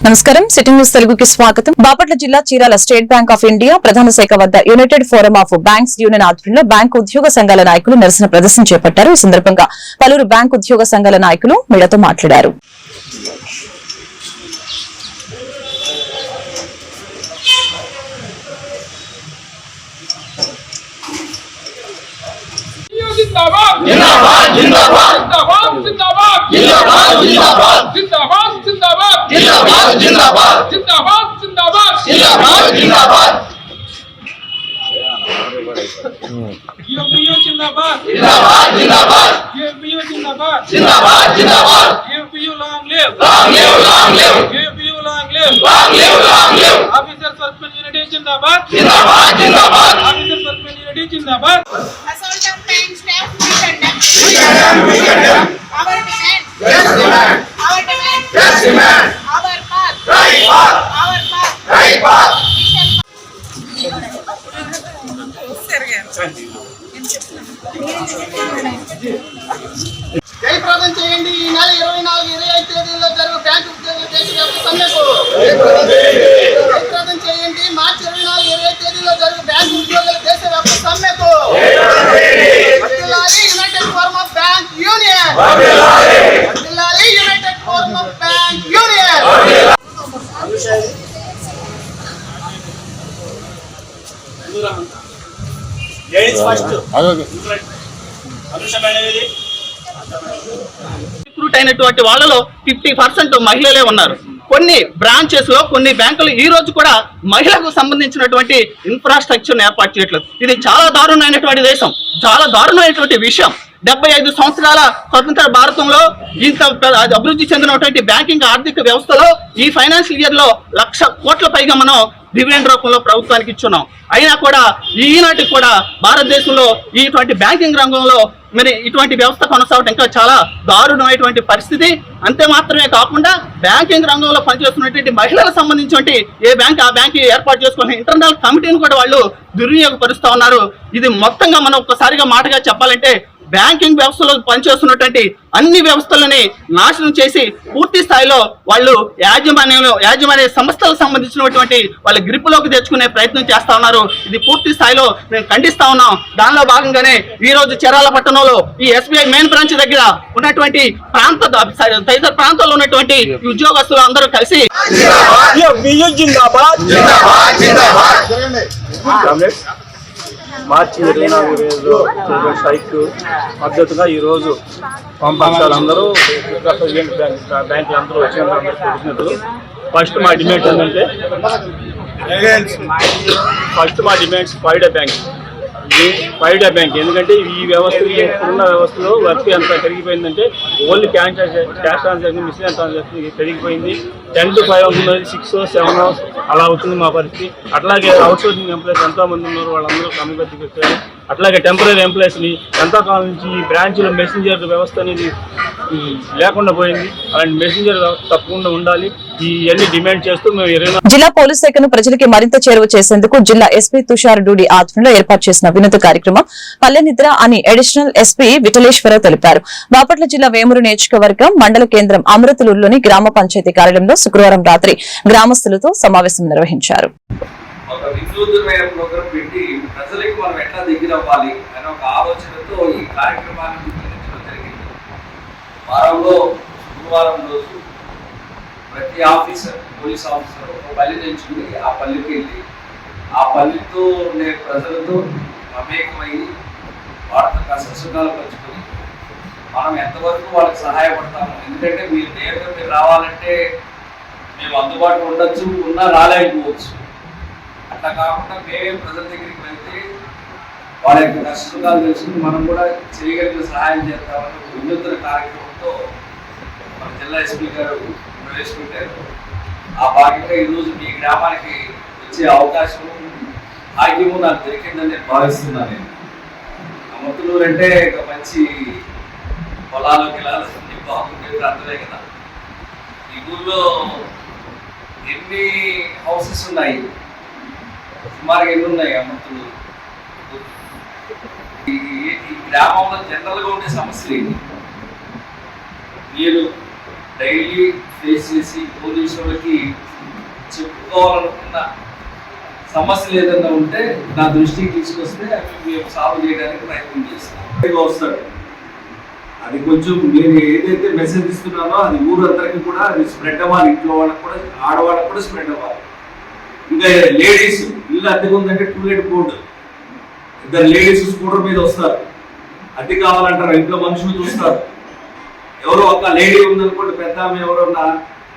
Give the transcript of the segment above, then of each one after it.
నమస్కారం sitting news తెలుగుకి స్వాగతం. బాపట్ల జిల్లా Chirala state bank of India ప్రధాన శాఖ వద్ద United forum of banks union ఆధ్వర్యంలో బ్యాంకు ఉద్యోగ సంఘాల నాయకులు నిరసన ప్రదర్శన చేపట్టారు. ఈ సందర్భంగా పలువురు బ్యాంకు ఉద్యోగ సంఘాల నాయకులు మీడియాతో మాట్లాడారు. जिंदाबाद जिंदाबाद जिंदाबाद जिंदाबाद जिंदाबाद जिंदाबाद जिंदाबाद जिंदाबाद जिंदाबाद जिंदाबाद जिंदाबाद जिंदाबाद जिंदाबाद जिंदाबाद यूपीओ जिंदाबाद जिंदाबाद जिंदाबाद यूपीओ जिंदाबाद जिंदाबाद जिंदाबाद UPO long live UPO long live officer suspend unity जिंदाबाद जिंदाबाद जिंदाबाद ऑफिसर सस्पेंड यूनिटी जिंदाबाद Assault on bank staff, we condemn. Our demand. Yes, demand. Our demand. Yes, demand. Our path. Right path. Our path. Right path. జయప్రదం చేయండి. ఈ నెల 24-25 తేదీల్లో జరుగు బ్యాంకు ఉద్యోగుల దేశవ్యాప్త సమ్మెకు జయప్రదం చేయండి. మార్చి 24-25 తేదీల్లో జరుగు బ్యాంకు ఉద్యోగుల దేశవ్యాప్త సమ్మెకు United forum of bank union United forum of bank union. Recruit అయినటువంటి వాళ్ళలో 50% మహిళలే ఉన్నారు. కొన్ని బ్రాంచెస్ లో కొన్ని బ్యాంకులు ఈ రోజు కూడా మహిళలకు సంబంధించినటువంటి ఇన్ఫ్రాస్ట్రక్చర్ ఏర్పాటు చేయట్లేదు. ఇది చాలా దారుణమైనటువంటి దేశం, చాలా దారుణమైనటువంటి విషయం. 75 సంవత్సరాల స్వతంత్ర భారతంలో ఇంత అభివృద్ధి చెందినటువంటి బ్యాంకింగ్ ఆర్థిక వ్యవస్థలో ఈ ఫైనాన్షియల్ ఇయర్ లో 1,00,000 కోట్ల పైగా మనం డివిడెండ్ రూపంలో ప్రభుత్వానికి ఇచ్చున్నాం. అయినా కూడా ఈనాటికి కూడా భారతదేశంలో ఇటువంటి బ్యాంకింగ్ రంగంలో మరి ఇటువంటి వ్యవస్థ కొనసాగడం ఇంకా చాలా దారుణమైనటువంటి పరిస్థితి. అంతే మాత్రమే కాకుండా బ్యాంకింగ్ రంగంలో పనిచేస్తున్నటువంటి మహిళలకు సంబంధించి ఏ బ్యాంక్ ఆ బ్యాంక్ ఏర్పాటు చేసుకున్న ఇంటర్నల్ కమిటీని కూడా వాళ్ళు దుర్వినియోగపరుస్తూ ఉన్నారు. ఇది మొత్తంగా మనం ఒక్కసారిగా మాటగా చెప్పాలంటే బ్యాంకింగ్ వ్యవస్థలో పనిచేస్తున్నటువంటి అన్ని వ్యవస్థలని నాశనం చేసి పూర్తి స్థాయిలో వాళ్ళు యాజమాన్య సంస్థలకు సంబంధించినటువంటి వాళ్ళ గ్రిప్పులోకి తెచ్చుకునే ప్రయత్నం చేస్తా ఉన్నారు. ఇది పూర్తి స్థాయిలో మేము ఖండిస్తా ఉన్నాం. దానిలో భాగంగానే ఈ రోజు చీరాల పట్టణంలో ఈ ఎస్బీఐ మెయిన్ బ్రాంచ్ దగ్గర ఉన్నటువంటి తదితర ప్రాంతాల్లో ఉన్నటువంటి ఉద్యోగస్తులు అందరూ కలిసి మార్చి 24 స్ట్రైక్ మద్దతుగా ఈరోజు పంపకాలందరూ బ్యాంకులు అందరూ వచ్చినట్లు ఫస్ట్ మా డిమాండ్ ఏంటంటే ఫైడే బ్యాంక్. ఎందుకంటే ఈ వ్యవస్థ ఇప్పుడున్న వ్యవస్థలో వర్క్ ఎంత పెరిగిపోయిందంటే only cash transaction machine transaction పెరిగిపోయింది. 10 to 5 అవుతున్నది, 6 or 7 hours అలా అవుతుంది మా పరిస్థితి. అట్లాగే అవుట్సోర్సింగ్ ఎంప్లాయీస్ ఎంతోమంది ఉన్నారు, వాళ్ళందరూ కమ్యూనిటీ పెట్టారు. అట్లాగే టెంపరీ ఎంప్లాయీస్ని ఎంతకాలం నుంచి ఈ బ్రాంచ్లో మెసెంజర్ వ్యవస్థ అనేది లేకుండా పోయింది. అలాంటి మెసెంజర్ తప్పకుండా ఉండాలి. ఇవన్నీ డిమాండ్ చేస్తూ మేము జిల్లా పోలీస్ శాఖను ప్రజలకి మరింత చేరువ చేసేందుకు జిల్లా ఎస్పీ తుషార్ డూడి ఆధ్వర్యంలో ఏర్పాటు చేసిన వినూత్న కార్యక్రమం పల్లె నిద్ర అని అడిషనల్ ఎస్పీ విఠలేశ్వరరావు తెలిపారు. బాపట్ల జిల్లా వేమూరు నియోజకవర్గం మండల కేంద్రం అమృతలూరులోని గ్రామ పంచాయతీ కార్యాలయంలో శుక్రవారం రాత్రి గ్రామస్తులతో సమావేశం నిర్వహించారు. ప్రతి ఆఫీసర్, పోలీస్ ఆఫీసర్ ఒక పల్లి తెచ్చుకుని ఆ పల్లికి వెళ్ళి ఆ పల్లితో ఉండే ప్రజలతో మమేకమయ్యి వాళ్ళతో కష్ట సుఖాలు పంచుకొని మనం ఎంతవరకు వాళ్ళకి సహాయపడతాము. ఎందుకంటే మీరు నేరుగా మీరు రావాలంటే మేము అందుబాటులో ఉండొచ్చు, ఉన్నా రాలేకపోవచ్చు. అట్లా కాకుండా మేమే ప్రజల దగ్గరికి వెళ్తే వాళ్ళ యొక్క కష్ట సుఖాలు తెలుసుకుని మనం కూడా చేయగలిగిన సహాయం చేస్తామని వినూత్న కార్యక్రమంతో మన జిల్లా ఎస్పీ గారు ప్రవేశపెట్టారు. ఆ భాగంగా ఈరోజు మీ గ్రామానికి వచ్చే అవకాశం భాగ్యము నాకు దొరికిందని నేను భావిస్తున్నాను. నేను అమృతలూరు అంటే ఒక మంచి పొలాలు గిలాలు బాగుండే ప్రాంతమే కదా. ఈ ఊళ్ళో ఎన్ని హౌసెస్ ఉన్నాయి, సుమారుగా ఎన్ని ఉన్నాయి అమృతలూరు? ఈ గ్రామంలో జనరల్గా ఉండే సమస్యలు నీరు, డైలీ ఫేస్ చేసి పోలీసు వాళ్ళకి చెప్పుకోవాలనుకున్న సమస్యలు ఏదైనా ఉంటే నా దృష్టికి తీసుకొస్తే అవి మేము సాల్వ్ చేయడానికి ప్రయత్నం చేస్తాం. వస్తాడు అది కొంచెం నేను ఏదైతే మెసేజ్ ఇస్తున్నానో అది ఊరందరికీ కూడా అది స్ప్రెడ్ అవ్వాలి, ఇంట్లో వాళ్ళకి కూడా ఆడవాళ్ళకి కూడా స్ప్రెడ్ అవ్వాలి. ఇంకా లేడీస్ ఇల్లు అద్దెకు ఉందంటే 2 లెట్ బోర్డు, 2 లేడీస్ స్కూటర్ మీద వస్తారు, అద్దె కావాలంటారు, ఇంట్లో మనుషులు చూస్తారు. ఎవరో ఒక లేడీ ఉందనుకోండి, పెద్ద ఆమె ఎవరన్నా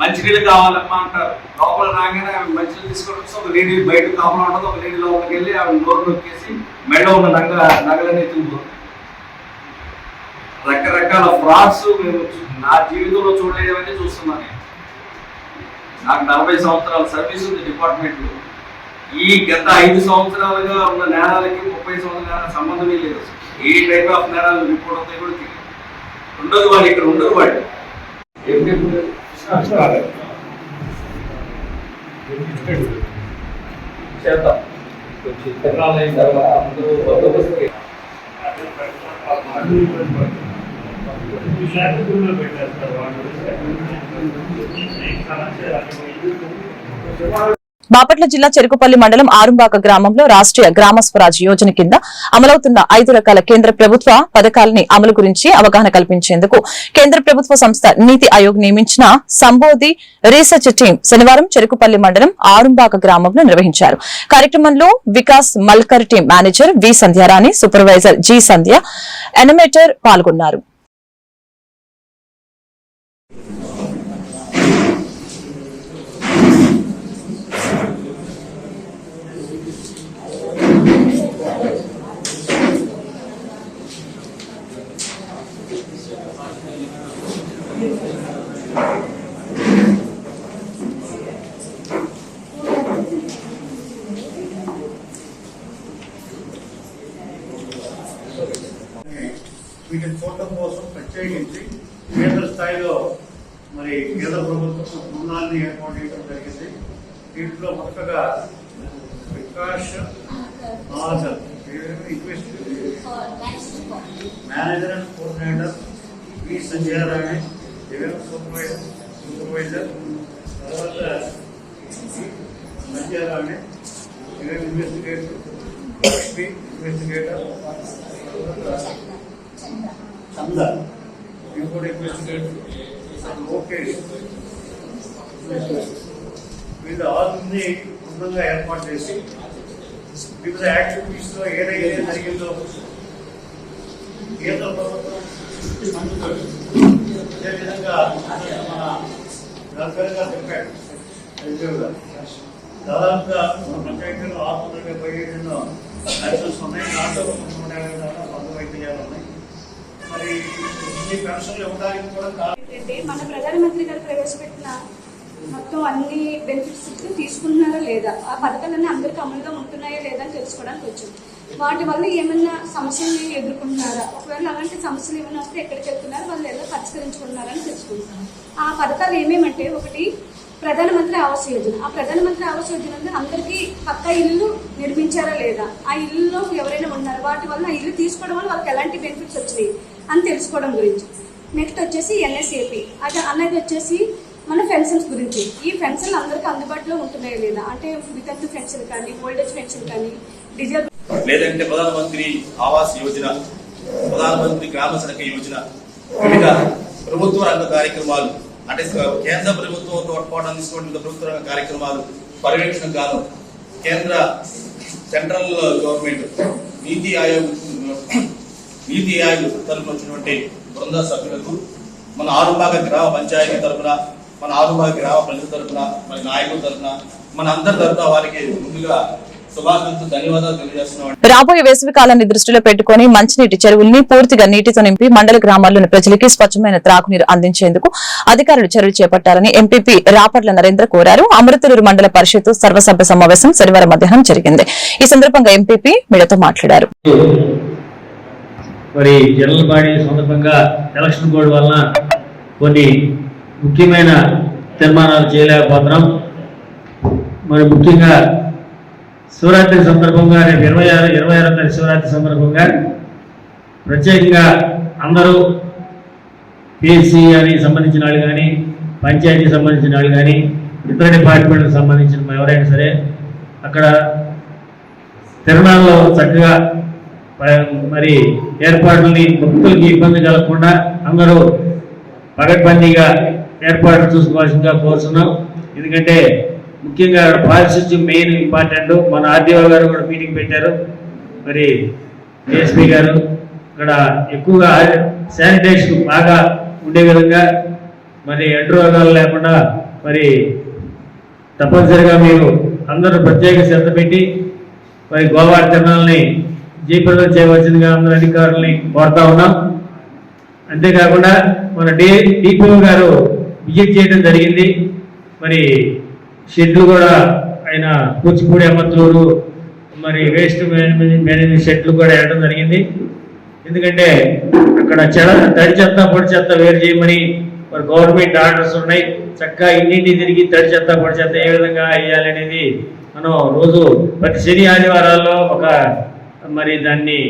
మంచినీళ్ళు కావాలమ్మా అంటారు, లోపల రాగానే ఆమె మంచినీళ్ళు తీసుకోవడం ఒక లేడీ బయట కాపలా ఉంటుంది, ఒక లేడీ లోపలికి వెళ్ళి ఆమె నోరు నొక్కేసి మెడ ఉన్న నగలన్నీ తింటుంది. రకరకాల ఫ్రాడ్స్ మేము నా జీవితంలో చూడలేదన్నీ చూస్తున్నాను. నాకు 40 సంవత్సరాల సర్వీస్ ఉంది డిపార్ట్మెంట్లో. ఈ గత 5 సంవత్సరాలుగా ఉన్న నేరాలకి 30 సంవత్సరాల సంబంధమే లేదు. ఏ టైప్ ఆఫ్ నేరాలు రిపోర్ట్ అవుతాయి కూడా తెలియదు. ఉండదు వాళ్ళు, ఇక్కడ ఉండరు వాళ్ళు. చేద్దాం బాపట్ల జిల్లా చెరుకుపల్లి మండలం ఆరుంబాక గ్రామంలో రాష్ట్రీయ గ్రామ స్వరాజ్ యోజన కింద అమలవుతున్న 5 రకాల కేంద్ర ప్రభుత్వ పథకాలని అమలు గురించి అవగాహన కల్పించేందుకు కేంద్ర ప్రభుత్వ సంస్థ నీతి ఆయోగ్ నియమించిన సంబోధి రీసెర్చ్ టీం శనివారం చెరుకుపల్లి మండలం ఆరుంబాక గ్రామంలో నిర్వహించారు. కార్యక్రమంలో Vikas మల్కర్ team manager we Sandhyarani, supervisor G సంధ్య, ఎనిమేటర్ పాల్గొన్నారు. వీటిని చూడటం కోసం ప్రత్యేకించి కేంద్ర స్థాయిలో మరి కేంద్ర ప్రభుత్వం బృందాన్ని ఏర్పాటు చేయడం జరిగింది. దీంట్లో మొదటగా Vikas manager and coordinator we Sandhyarani, supervisor తర్వాత సంధ్యారాణి, ఇన్వెస్టిగేటర్ చంద, ఇంకోటి ఇన్వెస్టిగేటర్ లోకేష్, వీళ్ళు ఆరుని బృందంగా ఏర్పాటు చేసి వివిధ యాక్టివిటీస్ లో ఏదైతే జరిగిందో కేంద్ర ప్రభుత్వం అదేవిధంగా మన గల్ఫర్ గారు చెప్పాడు, దాదాపుగా మన పంచాయతీలో 675 లైసెన్స్ ఉన్నాయి, దాంట్లో 150 మందు వైద్యాలు ఉన్నాయి. మరి ఈ పెన్షన్లు ఇవ్వడానికి కూడా మన ప్రధానమంత్రి గారు ప్రవేశపెట్టిన మొత్తం అన్ని బెనిఫిట్స్ తీసుకుంటున్నారా లేదా, ఆ పథకాలన్నీ అందరికీ అమలుగా ఉంటున్నాయా లేదా అని తెలుసుకోవడానికి వచ్చింది. వాటి వల్ల ఏమైనా సమస్యలు ఎదుర్కొంటున్నారా, ఒకవేళ అలాంటి సమస్యలు ఏమైనా వస్తే ఎక్కడికి వెళ్తున్నారు, వాళ్ళు ఎలా పరిష్కరించుకుంటున్నారని తెలుసుకుంటున్నారు. ఆ పథకాలు ఏమేమంటే, ఒకటి ప్రధానమంత్రి ఆవాస్ యోజన. ఆ ప్రధానమంత్రి ఆవాస్ యోజన అందరికీ పక్కా ఇల్లు నిర్మించారా లేదా, ఆ ఇల్లులో ఎవరైనా ఉన్నారా, వాటి వల్ల ఆ ఇల్లు తీసుకోవడం వల్ల వాళ్ళకి ఎలాంటి బెనిఫిట్స్ వచ్చినాయి అని తెలుసుకోవడం గురించి. నెక్స్ట్ వచ్చేసి ఎన్ఎస్ఏపి, అది అన్నది వచ్చేసి మన పెన్షన్స్ గురించి. ఈ పెన్షన్లు అందరికీ అందుబాటులో ఉంటున్నాయా లేదా, అంటే వితంతు పెన్షన్ కానీ, ఓల్డేజ్ పెన్షన్ కానీ, డిజేబుల్ లేదంటే ప్రధానమంత్రి ఆవాస్ యోజన, ప్రధానమంత్రి గ్రామ సడక్ యోజన, వివిధ ప్రభుత్వ రంగ కార్యక్రమాలు, అంటే కేంద్ర ప్రభుత్వం తోడ్పాటు అందిస్తున్న ప్రభుత్వ రంగ కార్యక్రమాలు పర్యవేక్షణ గాను కేంద్ర సెంట్రల్ గవర్నమెంట్ నీతి ఆయోగ్ తరఫున వచ్చినటువంటి బృంద సభ్యులకు, మన ఆరుంబాక గ్రామ పంచాయతీ తరఫున, మన ఆరుంబాక గ్రామ ప్రజల తరఫున, మన నాయకుల తరఫున, మన అందరి తరఫున వారికి ముందుగా ధన్యవాదాలు తెలియజేస్తున్నాం. రాబోయే వేసవి కాలాన్ని దృష్టిలో పెట్టుకుని మంచినీటి చెరువుల్ని పూర్తిగా నీటితో నింపి మండల గ్రామాల్లోని ప్రజలకి స్వచ్ఛమైన త్రాగునీరు అందించేందుకు అధికారులు చర్యలు చేపట్టాలని ఎంపీపీ రాపర్ల నరేంద్ర కోరారు. అమృతలూరు మండల పరిషత్ సర్వసభ్య సమావేశం శనివారం మధ్యాహ్నం జరిగింది. ఈ సందర్భంగా ఎంపీపీ మీడియాతో మాట్లాడారు. మరి జనరల్ బాడీ సందర్భంగా ఎలక్షన్ కోడ్ వలన కొన్ని ముఖ్యమైన తీర్మానాలు చేయలేకపోతున్నాం. మరి ముఖ్యంగా శివరాత్రి సందర్భంగా రేపు 26వ తారీఖు శివరాత్రి సందర్భంగా ప్రత్యేకంగా అందరూ పిఎస్సి అని సంబంధించిన వాళ్ళు కానీ పంచాయతీకి సంబంధించిన వాళ్ళు కానీ ఇతర డిపార్ట్మెంట్కి సంబంధించిన ఎవరైనా సరే అక్కడ తిరణాల్లో చక్కగా మరి ఏర్పాట్లని భక్తులకి ఇబ్బంది కలగకుండా అందరూ పగడ్బందీగా ఏర్పాట్లు చూసుకోవాల్సిందిగా కోరుతున్నాం. ఎందుకంటే ముఖ్యంగా పారిశుద్ధ్యం మెయిన్ ఇంపార్టెంట్. మన ఆర్డీఓ గారు కూడా మీటింగ్ పెట్టారు, మరి ఏఎస్పీ గారు ఇక్కడ ఎక్కువగా శానిటేషన్ బాగా ఉండే విధంగా మరి ఎండు రోగాలు లేకుండా మరి తప్పనిసరిగా మీరు అందరూ ప్రత్యేక శ్రద్ధ పెట్టి మరి గోవాడ తిరణాలని జయప్రదం చేయవలసిందిగా అందరూ అధికారులని కోరుతా ఉన్నాం. అంతేకాకుండా మన డిపిఓ గారు విజిట్ చేయడం జరిగింది. మరి షెడ్లు కూడా ఆయన కూచిపూడి అమ్మత్తూరు మరి వేస్ట్ మేనేజ్మెంట్ షెడ్లు కూడా వేయడం జరిగింది. ఎందుకంటే అక్కడ తడి చెత్త పొడి చెత్త వేరు చేయమని మరి గవర్నమెంట్ ఆర్డర్స్ ఉన్నాయి. చక్కగా ఇంటింటి తిరిగి తడి చెత్త పొడి చెత్త ఏ విధంగా వేయాలనేది మనం రోజు ప్రతి శని ఆదివారాల్లో ఒక మరి దాన్ని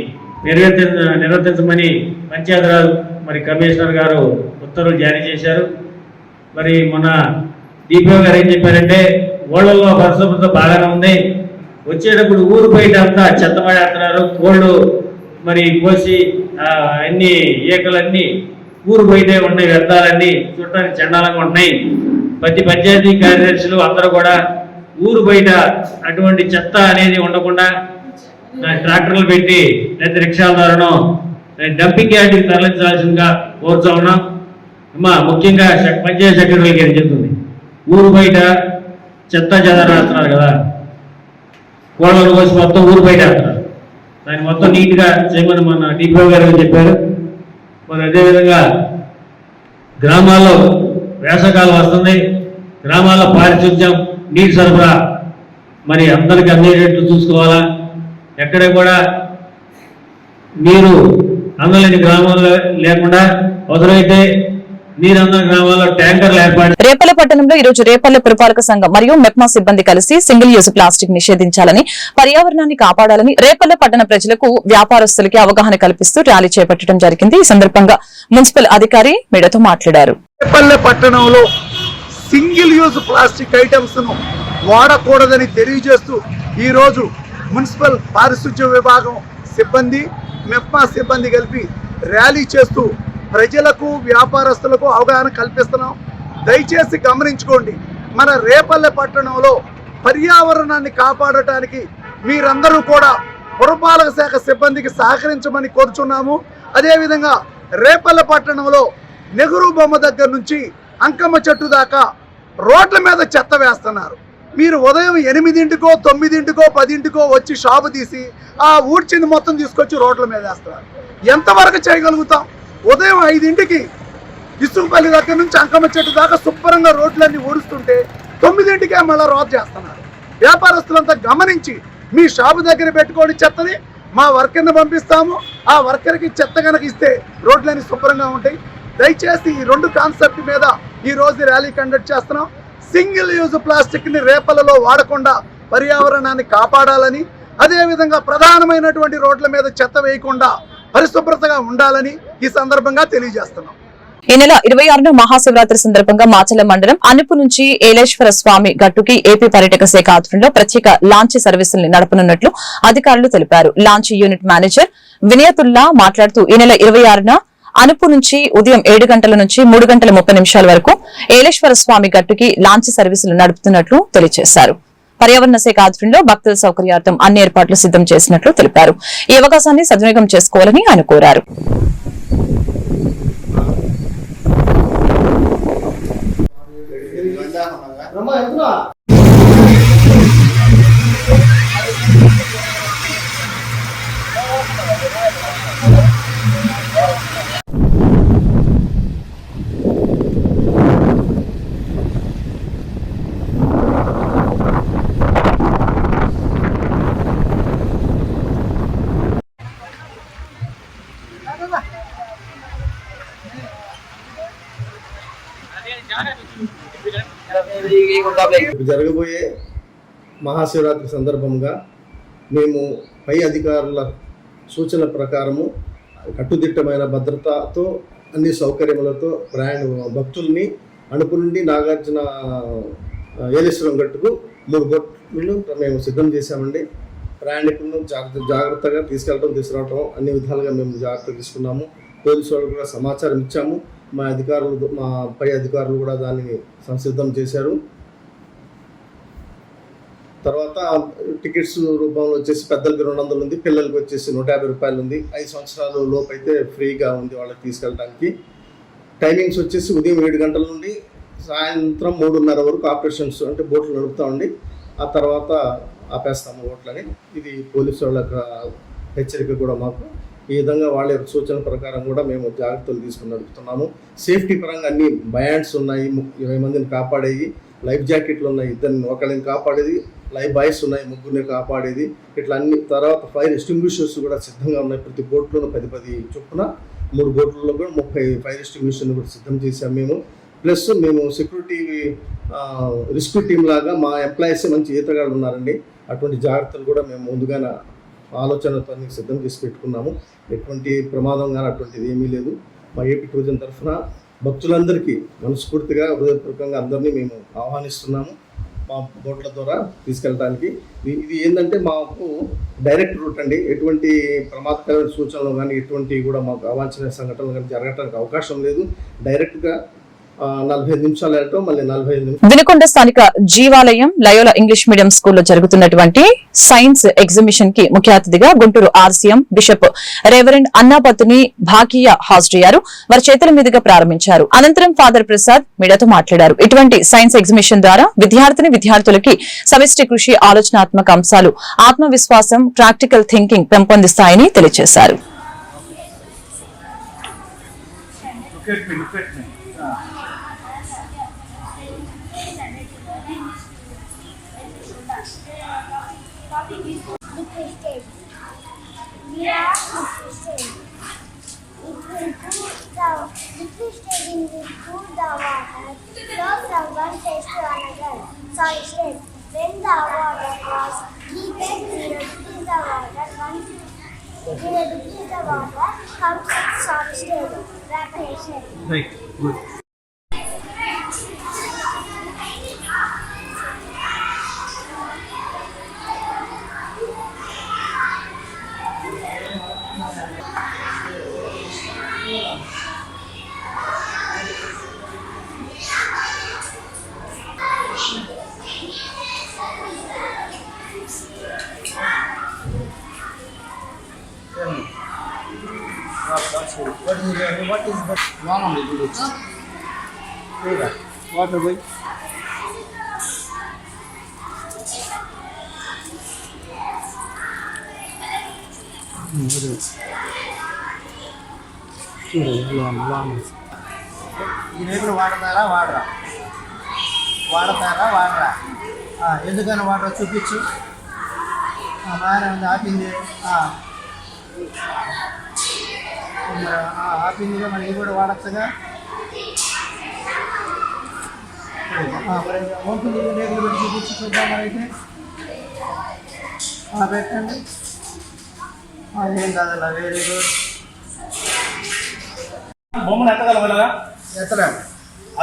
నిర్వర్తించమని పంచాయతీరాజ్ మరి కమిషనర్ గారు ఉత్తర్వులు జారీ చేశారు. మరి మన డిపిఓ గారు ఏం చెప్పారంటే ఊళ్ళల్లో పరిశుభ్రత బాగానే ఉంది, వచ్చేటప్పుడు ఊరు బయట అంతా చెత్త పడేస్తున్నారు, కోళ్ళు మరి కోసి అన్ని ఈకలన్నీ ఊరు బయటే ఉన్నాయి, వ్యర్థాలన్నీ చూడటానికి చండాలంగా ఉంటున్నాయి. ప్రతి పంచాయతీ కార్యదర్శులు అందరూ కూడా ఊరు బయట అటువంటి చెత్త అనేది ఉండకుండా ట్రాక్టర్లు పెట్టి లేదా రిక్షాల ద్వారానో డంపింగ్ యార్డ్కి తరలించాల్సిందిగా కోరుతా ఉన్నాం. అమ్మా ముఖ్యంగా పంచాయతీ సెక్రటరీ గారు చెప్తుంది, ఊరు బయట చెత్త చెద రాస్తున్నారు కదా, కోళ్ళను కోసి మొత్తం ఊరు బయట వేస్తున్నారు. దాన్ని మొత్తం నీట్గా చేయమని మన డిపిఓ గారు చెప్పారు. మరి అదేవిధంగా గ్రామాల్లో వేసవకాలం వస్తుంది, గ్రామాల్లో పారిశుద్ధ్యం నీటి సరఫరా మరి అందరికీ అందేటట్లు చూసుకోవాలా. ఎక్కడ కూడా నీరు అందలేని గ్రామాల్లో లేకుండా అవసరమైతే నీరందరి గ్రామాల్లో ట్యాంకర్లు ఏర్పాటు. రేపల్లె పట్టణంలో ఈ రోజు రేపల్లె పురపాలక సంఘం మరియు మెప్మా సిబ్బంది కలిసి సింగిల్ యూజ్ ప్లాస్టిక్ నిషేధించాలని, పర్యావరణాన్ని కాపాడాలని రేపల్లె పట్టణ ప్రజలకు వ్యాపారస్తులకి అవగాహన కల్పిస్తూ ర్యాలీ చేపట్టడం జరిగింది. ఈ సందర్భంగా మున్సిపల్ అధికారి మీడియాతో మాట్లాడారు. రేపల్లె పట్టణంలో సింగిల్ యూజ్ ప్లాస్టిక్ ఐటమ్స్ ను వాడకూడదని తెలియజేస్తూ ఈ రోజు మున్సిపల్ పారిశుధ్య విభాగం సిబ్బంది మెప్మా సిబ్బంది కలిపి ర్యాలీ చేస్తూ ప్రజలకు వ్యాపారస్తులకు అవగాహన కల్పిస్తున్నాం. దయచేసి గమనించుకోండి, మన రేపల్లె పట్టణంలో పర్యావరణాన్ని కాపాడటానికి మీరందరూ కూడా పురపాలక శాఖ సిబ్బందికి సహకరించమని కోరుచున్నాము. అదేవిధంగా రేపల్లె పట్టణంలో నెహ్రూ బొమ్మ దగ్గర నుంచి అంకమ్మ చెట్టు దాకా రోడ్ల మీద చెత్త వేస్తున్నారు. మీరు ఉదయం 8ంటికో 9ంటికో 10ంటికో వచ్చి షాపు తీసి ఆ ఊడ్చింది మొత్తం తీసుకొచ్చి రోడ్ల మీద వేస్తున్నారు. ఎంతవరకు చేయగలుగుతాం? ఉదయం 5ంటికి ఇసుకపల్లి దగ్గర నుంచి అంకమ్మ చెట్టు దాకా శుభ్రంగా రోడ్లన్నీ ఊడుస్తుంటే 9ంటికే మళ్ళీ రోడ్ చేస్తున్నారు. వ్యాపారస్తులంతా గమనించి మీ షాపు దగ్గర పెట్టుకోండి చెత్తని, మా వర్కర్ని పంపిస్తాము, ఆ వర్కర్కి చెత్త కనుక ఇస్తే రోడ్లన్నీ శుభ్రంగా ఉంటాయి. దయచేసి ఈ 2 కాన్సెప్ట్ మీద ఈ రోజు ర్యాలీ కండక్ట్ చేస్తున్నాం. సింగిల్ యూజ్ ప్లాస్టిక్ ని రేపలలో వాడకుండా పర్యావరణాన్ని కాపాడాలని, అదేవిధంగా ప్రధానమైనటువంటి రోడ్ల మీద చెత్త వేయకుండా పరిశుభ్రతగా ఉండాలని ఈ సందర్భంగా తెలియజేస్తున్నాం. ఈ నెల 26న మహాశివరాత్రి సందర్భంగా మాచర్ల మండలం అనుపు నుంచి ఏలేశ్వర స్వామి గట్టుకి ఏపీ పర్యాటక శాఖ ఆధ్వర్యంలో ప్రత్యేక లాంచీ సర్వీసుల్ని నడపనున్నట్లు అధికారులు తెలిపారు. లాంచీ యూనిట్ మేనేజర్ వినయతుల్లా మాట్లాడుతూ ఈ నెల 26న అనుపు నుంచి ఉదయం 7 గంటల నుంచి 3 గంటల 30 నిమిషాల వరకు ఏలేశ్వర స్వామి గట్టుకి లాంచీ సర్వీసులు నడుపుతున్నట్లు తెలియజేశారు. పర్యావరణ శాఖ ఆధ్వర్యంలో భక్తుల సౌకర్యార్థం అన్ని ఏర్పాట్లు సిద్దం చేసినట్లు తెలిపారు. ఈ అవకాశాన్ని సద్వినియోగం చేసుకోవాలని ఆయన కోరారు. జరగబోయే మహాశివరాత్రి సందర్భంగా మేము పై అధికారుల సూచనల ప్రకారము కట్టుదిట్టమైన భద్రతతో అన్ని సౌకర్యములతో భక్తుల్ని అణుపు నుండి నాగార్జున ఏలేశ్వరం గట్టుకు 3 బోట్లు మేము సిద్ధం చేశామండి. ప్రయాణికులను జాగ్రత్తగా తీసుకురావటం అన్ని విధాలుగా మేము జాగ్రత్త తీసుకున్నాము. పోలీసు వాళ్ళు కూడా సమాచారం ఇచ్చాము. మా పై అధికారులు కూడా దానిని సంసిద్ధం చేశారు. తర్వాత టికెట్స్ రూపంలో వచ్చేసి పెద్దలకి 200 ఉంది, పిల్లలకి వచ్చేసి 150 రూపాయలు ఉంది. 5 సంవత్సరాల లోపు అయితే ఫ్రీగా ఉంది వాళ్ళకి తీసుకెళ్ళడానికి. టైమింగ్స్ వచ్చేసి ఉదయం 7 గంటల నుండి సాయంత్రం 3:30 వరకు ఆపరేషన్స్ అంటే బోట్లు నడుపుతామండి. ఆ తర్వాత ఆపేస్తాము బోట్లని. ఇది పోలీసు వాళ్ళ హెచ్చరిక కూడా మాకు. ఈ విధంగా వాళ్ళ యొక్క సూచన ప్రకారం కూడా మేము జాగ్రత్తలు తీసుకుని నడుపుతున్నాము. సేఫ్టీ పరంగా అన్ని బయాండ్స్ ఉన్నాయి, 20 మందిని కాపాడేవి, లైఫ్ జాకెట్లు ఉన్నాయి, ఒకరిని కాపాడేది, లైఫ్ బాయ్స్ ఉన్నాయి, 3 కాపాడేది, ఇట్లా అన్ని. తర్వాత ఫైర్ ఎస్టింగ్విషర్స్ కూడా సిద్ధంగా ఉన్నాయి. ప్రతి బోట్లోనూ 10 చొప్పున 3 బోట్లలో కూడా 30 ఫైర్ ఎస్టింగ్విషర్ని కూడా సిద్ధం చేశాము మేము. ప్లస్ మేము సెక్యూరిటీ రెస్క్యూ టీమ్ లాగా మా ఎంప్లాయీస్ మంచి ఈతగాళ్ళు ఉన్నారండి. అటువంటి జాగ్రత్తలు కూడా మేము ముందుగానే ఆలోచనతో సిద్ధం చేసి పెట్టుకున్నాము. ఎటువంటి ప్రమాదం కానీ అటువంటిది ఏమీ లేదు. మా ఏపీ టూరిజం తరఫున భక్తులందరికీ మనస్ఫూర్తిగా హృదయపూర్వకంగా అందరినీ మేము ఆహ్వానిస్తున్నాము మా బోట్ల ద్వారా తీసుకెళ్ళడానికి. ఇది ఏంటంటే మాకు డైరెక్ట్ రూట్ అండి. ఎటువంటి ప్రమాదకరమైన సూచనలు కానీ ఎటువంటి కూడా మాకు అవాంఛనీయ సంఘటనలు కానీ జరగడానికి అవకాశం లేదు. డైరెక్ట్గా 45 నిమిషాలు వెళ్ళటం, మళ్ళీ 45 నిమిషాలు. వినుకొండ స్థానిక జీవాలయం లయోలా ఇంగ్లీష్ మీడియం స్కూల్లో జరుగుతున్నటువంటి సైన్స్ ఎగ్జిబిషన్ కి ముఖ్య అతిథిగా Guntur RCM bishop reverend Annapathuni భాకియా హాజరయ్యారు. వారి చేతుల మీదుగా ప్రారంభించారు. అనంతరం ఫాదర్ ప్రసాద్ మీడియాతో మాట్లాడారు. ఇటువంటి సైన్స్ ఎగ్జిబిషన్ ద్వారా విద్యార్థులకి సమిష్టి కృషి, ఆలోచనాత్మక అంశాలు, ఆత్మవిశ్వాసం, ప్రాక్టికల్ థింకింగ్ పెంపొందిస్తాయని తెలియజేశారు. When the water was heated, 0 degrees the water, 0 degrees the water comes at solid state, evaporation. Right, good. What is the one on the village? Water boy. ఈ నీళ్ళు వాడతారా వాడరా? ఎందుకని వాడరా చూపించు. బాగానే ఉంది, ఆపింది ఆపిందిగా మరి ఇది కూడా వాడచ్చుగా. మరి వంపులు నీళ్ళు పెట్టి చూపించి చూద్దాం. మరి అయితే పెట్టండి. ఏం కాదಲ್ಲ, వెరీ గుడ్. బొమ్మను ఎత్తగలవా? ఎత్తలేము.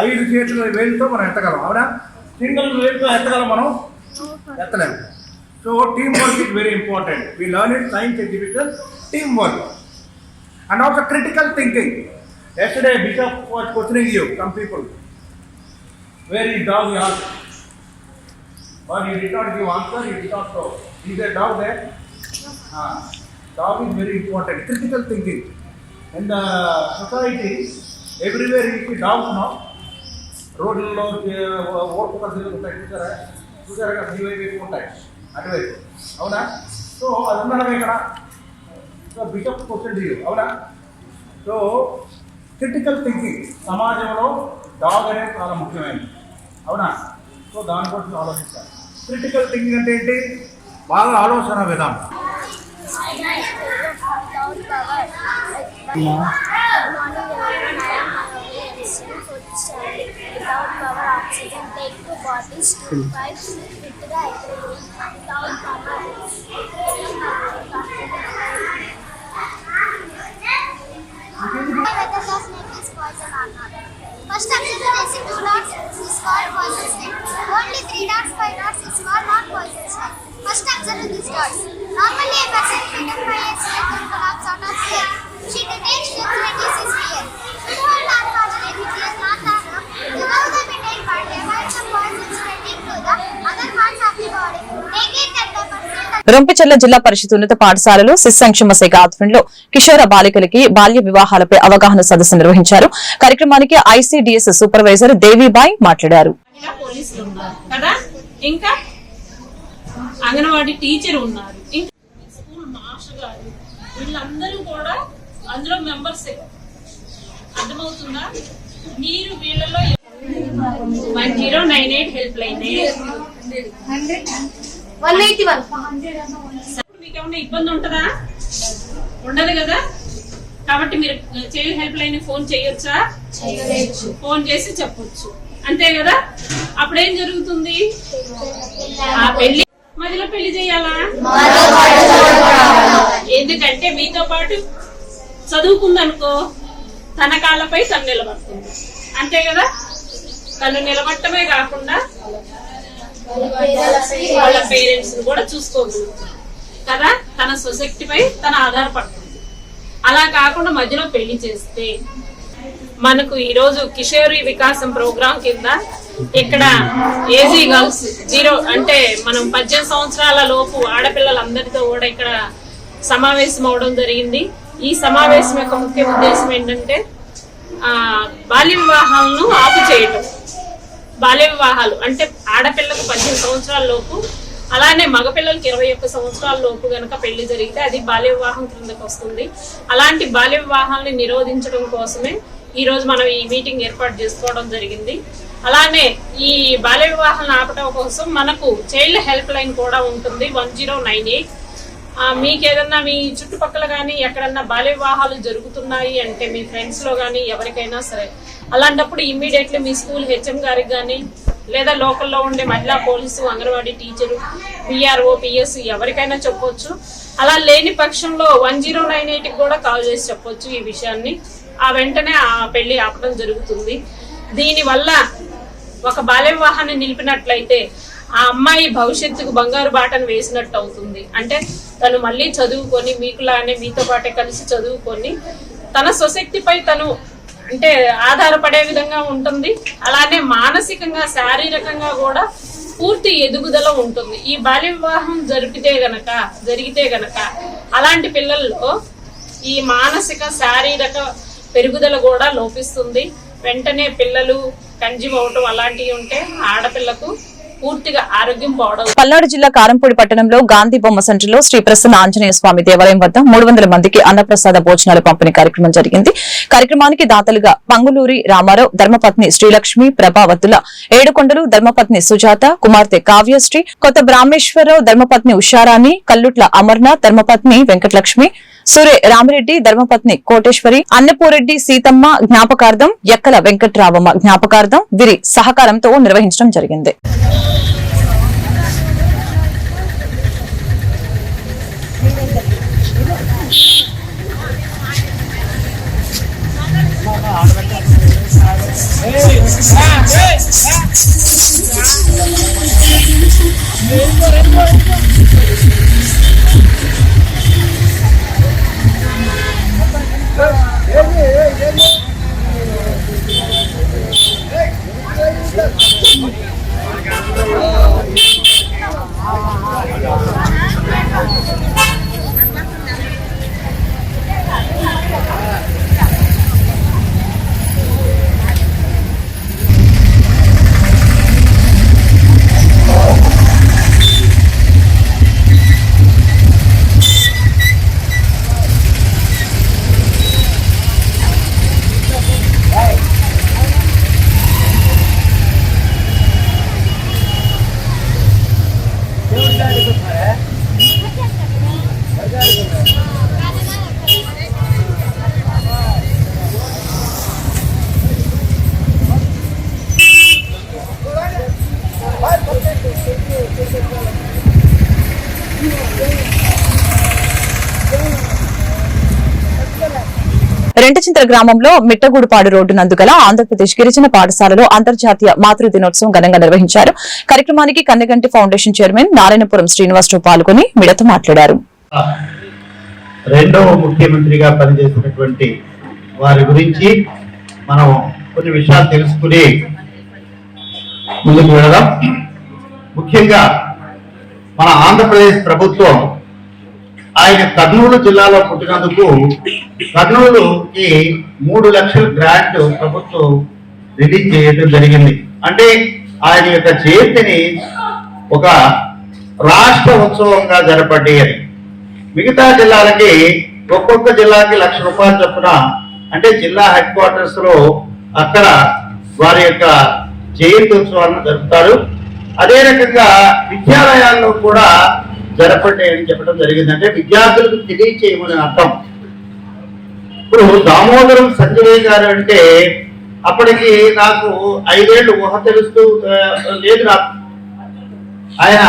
5 చేతుల వేలుతో మనం ఎత్తగలం, అవునా? సింగిల్ వేలుతో ఎత్తగలం మనం? ఎత్తలేము. So team work is very important. We learn in science exhibition, team work and also critical thinking. Yesterday Bishop was questioning you, some people, where is dog? You asked, but you did not give answer. You did not show. Is there dog there? Dog is very important. Critical thinking. In the society, everywhere you see dogs now. Road lo vote పక్కన ఉంటాయి, చూసారా? మీ వైపు ఉంటాయి, అటువైపు, అవునా? So అది ఉండడం ఇక్కడ. So bishop question to you, అవునా? సో క్రిటికల్ థింకింగ్ సమాజంలో డాగ్ అనేది చాలా ముఖ్యమైనది, అవునా? సో దానికోసం ఆలోచించాలి. క్రిటికల్ థింకింగ్ అంటే ఏంటి? బాగా ఆలోచన విధానం. Without power, oxygen take to bodies to fight with the without power. Whether the snake is poison or not. First observation, do not Rompicherla జిల్లా పరిషత్ ఉన్నత పాఠశాలలో శిశు సంక్షేమ శాఖ ఆధ్వర్యంలో కిషోర బాలికలకి బాల్య వివాహాలపై అవగాహన సదస్సు నిర్వహించారు. కార్యక్రమానికి ఐసీడీఎస్ సూపర్వైజర్ దేవిబాయ్ మాట్లాడారు. ఇంకా అంగన్వాడీ టీచర్ ఉన్నారు, ఇంకా స్కూల్ మాస్టర్ గారు, వీళ్ళందరూ కూడా అందులో మెంబర్సే. అర్థమవుతుందా? మీరు వీళ్ళలో 1098 హెల్ప్ లైన్, మీకేమన్నా ఇబ్బంది ఉంటుందా? ఉండదు కదా. కాబట్టి మీరు చైల్డ్ హెల్ప్ లైన్ ఫోన్ చేయొచ్చా? ఫోన్ చేసి చెప్పొచ్చు, అంతే కదా. అప్పుడేం జరుగుతుంది? ఆ పెళ్లి మధ్యలో పెళ్లి చేయాలా? ఎందుకంటే మీతో పాటు చదువుకుందనుకో తన కాళ్ళపై తను నిలబడుతుంది, అంతే కదా. తను నిలబడటమే కాకుండా వాళ్ళ పేరెంట్స్ కూడా చూసుకోగలుగుతుంది కదా. తన సొసైటీపై తన ఆధారపడుతుంది. అలా కాకుండా మధ్యలో పెళ్లి చేస్తే మనకు ఈరోజు కిషోరి వికాసం ప్రోగ్రాం కింద ఇక్కడ ఏజీ గర్ల్స్ 0 అంటే మనం 18 సంవత్సరాల లోపు ఆడపిల్లలందరితో కూడా ఇక్కడ సమావేశం అవడం జరిగింది. ఈ సమావేశం యొక్క ముఖ్య ఉద్దేశం ఏంటంటే బాల్య వివాహాలను ఆపు చేయటం. బాల్య వివాహాలు అంటే ఆడపిల్లకు 18 సంవత్సరాల లోపు, అలానే మగపిల్లలకి 21 సంవత్సరాల లోపు గనక పెళ్లి జరిగితే అది బాల్య వివాహం కిందకి వస్తుంది. అలాంటి బాల్య వివాహాలని నిరోధించడం కోసమే ఈ రోజు మనం ఈ మీటింగ్ ఏర్పాటు చేసుకోవడం జరిగింది. అలానే ఈ బాల్య వివాహాలను ఆపడం కోసం మనకు చైల్డ్ హెల్ప్ లైన్ కూడా ఉంటుంది 1098. మీకు ఏదన్నా మీ చుట్టుపక్కల కానీ ఎక్కడన్నా బాల్య వివాహాలు జరుగుతున్నాయి అంటే మీ ఫ్రెండ్స్ లో కానీ ఎవరికైనా సరే, అలాంటప్పుడు ఇమ్మీడియట్లీ మీ స్కూల్ హెచ్ఎం గారికి కానీ లేదా లోకల్లో ఉండే మహిళా police, anganwadi teacher, PRO, PS ఎవరికైనా చెప్పొచ్చు. అలా లేని పక్షంలో 1098కి కూడా కాల్ చేసి చెప్పొచ్చు ఈ విషయాన్ని. ఆ వెంటనే ఆ పెళ్లి ఆపడం జరుగుతుంది. దీనివల్ల ఒక బాల్య వివాహాన్ని నిలిపినట్లయితే ఆ అమ్మాయి భవిష్యత్తుకు బంగారు బాటను వేసినట్టు అవుతుంది. అంటే తను మళ్ళీ చదువుకొని మీకులానే మీతో పాటే కలిసి చదువుకొని తన సొసైటీపై తను అంటే ఆధారపడే విధంగా ఉంటుంది. అలానే మానసికంగా, శారీరకంగా కూడా పూర్తి ఎదుగుదల ఉంటుంది. ఈ బాల్య వివాహం జరిగితే గనక అలాంటి పిల్లల్లో ఈ మానసిక, శారీరక పెరుగుదల కూడా లోపిస్తుంది. వెంటనే పిల్లలు కన్జ్యూమ్ అవటం అలాంటివి ఉంటే ఆడపిల్లకు పూర్తిగా ఆరోగ్యం పోవడం. పల్నాడు జిల్లా కారంపూడి పట్టణంలో గాంధీ బొమ్మ సెంటర్లో శ్రీ ప్రసన్న ఆంజనేయ స్వామి దేవాలయం వద్ద 300 మందికి అన్నప్రసాద భోజనాల పంపిణీ కార్యక్రమం జరిగింది. కార్యక్రమానికి దాతలుగా పంగులూరి రామారావు, ధర్మపత్ని శ్రీలక్ష్మి, ప్రభావతుల ఏడుకొండలు, ధర్మపత్ని సుజాత, కుమార్తె కావ్యశ్రీ, కొత్త బ్రాహ్మేశ్వరరావు, ధర్మపత్ని ఉషారాణి, కల్లుట్ల అమర్నాథ్, ధర్మపత్ని వెంకటలక్ష్మి, సూర్య రామిరెడ్డి, ధర్మపత్ని కోటేశ్వరి, అన్నపూరెడ్డి సీతమ్మ జ్ఞాపకార్థం, ఎక్కల వెంకట్రావమ్మ జ్ఞాపకార్థం వీరి సహకారంతో నిర్వహించడం జరిగింది. రెంటచింతల గ్రామంలో మిట్టగూడుపాడు రోడ్డు నందు గల ఆంధ్రప్రదేశ్ గిరిజన పాఠశాలలో అంతర్జాతీయ మాతృ దినోత్సవం ఘనంగా నిర్వహించారు. కార్యక్రమానికి కన్నెగంటి ఫౌండేషన్ చైర్మన్ నారాయణపురం శ్రీనివాసరావు పాల్గొని మీడియాతో మాట్లాడారు. రెండవ ముఖ్యమంత్రిగా పనిచేసినటువంటి వారి గురించి మనం కొన్ని విషయాలు తెలుసుకుని ముందుకు వెళదాం. ముఖ్యంగా మన ఆంధ్రప్రదేశ్ ప్రభుత్వం ఆయన కర్నూలు జిల్లాలో పుట్టినందుకు కర్నూలుకి 3 లక్షల గ్రాంట్ ప్రభుత్వం రిలీజ్ చేయడం జరిగింది. అంటే ఆయన యొక్క జయంతిని ఒక రాష్ట్ర ఉత్సవంగా జరపండి అని. మిగతా జిల్లాలకి ఒక్కొక్క జిల్లాకి ₹1,00,000 చొప్పున, అంటే జిల్లా హెడ్ క్వార్టర్స్ లో అక్కడ వారి యొక్క జయంతి ఉత్సవాలను జరుపుతారు. అదే రకంగా విద్యాలయాల్లో కూడా జరపండి అని చెప్పడం జరిగింది. అంటే విద్యార్థులకు తెలియచేయమని అర్థం. ఇప్పుడు దామోదరం సంజయ్ గారు అంటే అప్పటికి నాకు 5 ఏళ్ళు ఊహ తెలుస్తూ లేదు నాకు. ఆయన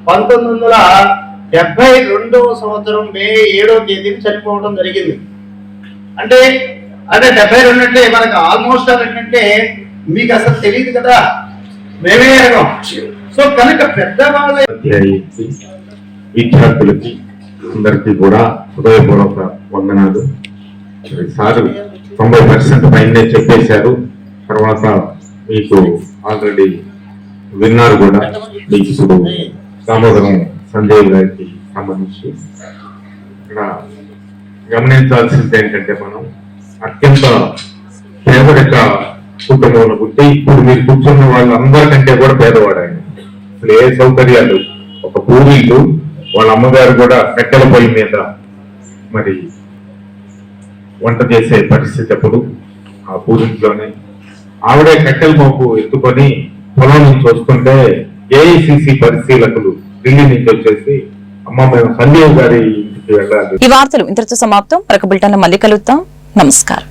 1972వ సంవత్సరం మే 7వ తేదీని చనిపోవడం జరిగింది. అంటే 72 అంటే మనకు ఆల్మోస్ట్ ఏంటంటే మీకు అసలు తెలియదు కదా, మేమే అడగం. సో కనుక పెద్దవాళ్ళ విద్యార్థులకి అందరికీ కూడా హృదయపూర్వక వందనాలు. సార్ 90% పైనే చెప్పేశారు. తర్వాత మీకు ఆల్రెడీ విన్నారు కూడా. మీకు ఇప్పుడు దామోదరం సంజయ్ గారికి సంబంధించి ఇక్కడ గమనించాల్సింది ఏంటంటే, మనం అత్యంత పేదరిక కుటుంబంలో పుట్టి ఇప్పుడు మీరు కూర్చున్న వాళ్ళందరికంటే కూడా పేదవాడు ఆయన. అసలు ఏ సౌకర్యాలు, ఒక పూరీలు, వాళ్ళ అమ్మగారు కూడా కట్టెల పొయ్యి మీద మరి వంట చేసే పరిస్థితి. అప్పుడు ఆ పూరింట్లోనే ఆవిడే కట్టెల మోపు ఎత్తుకొని పొలం నుంచి వస్తుంటే ఏఐసిసి పరిశీలకులు ఢిల్లీ నుంచి వచ్చేసి, అమ్మ మేము సంజీవ్ గారి ఇంటికి వెళ్ళాలి. ఈ వార్తలు ఇంతటితో సమాప్తం. మరొక బులెటిన్లో మళ్ళీ కలుద్దాం. నమస్కారం.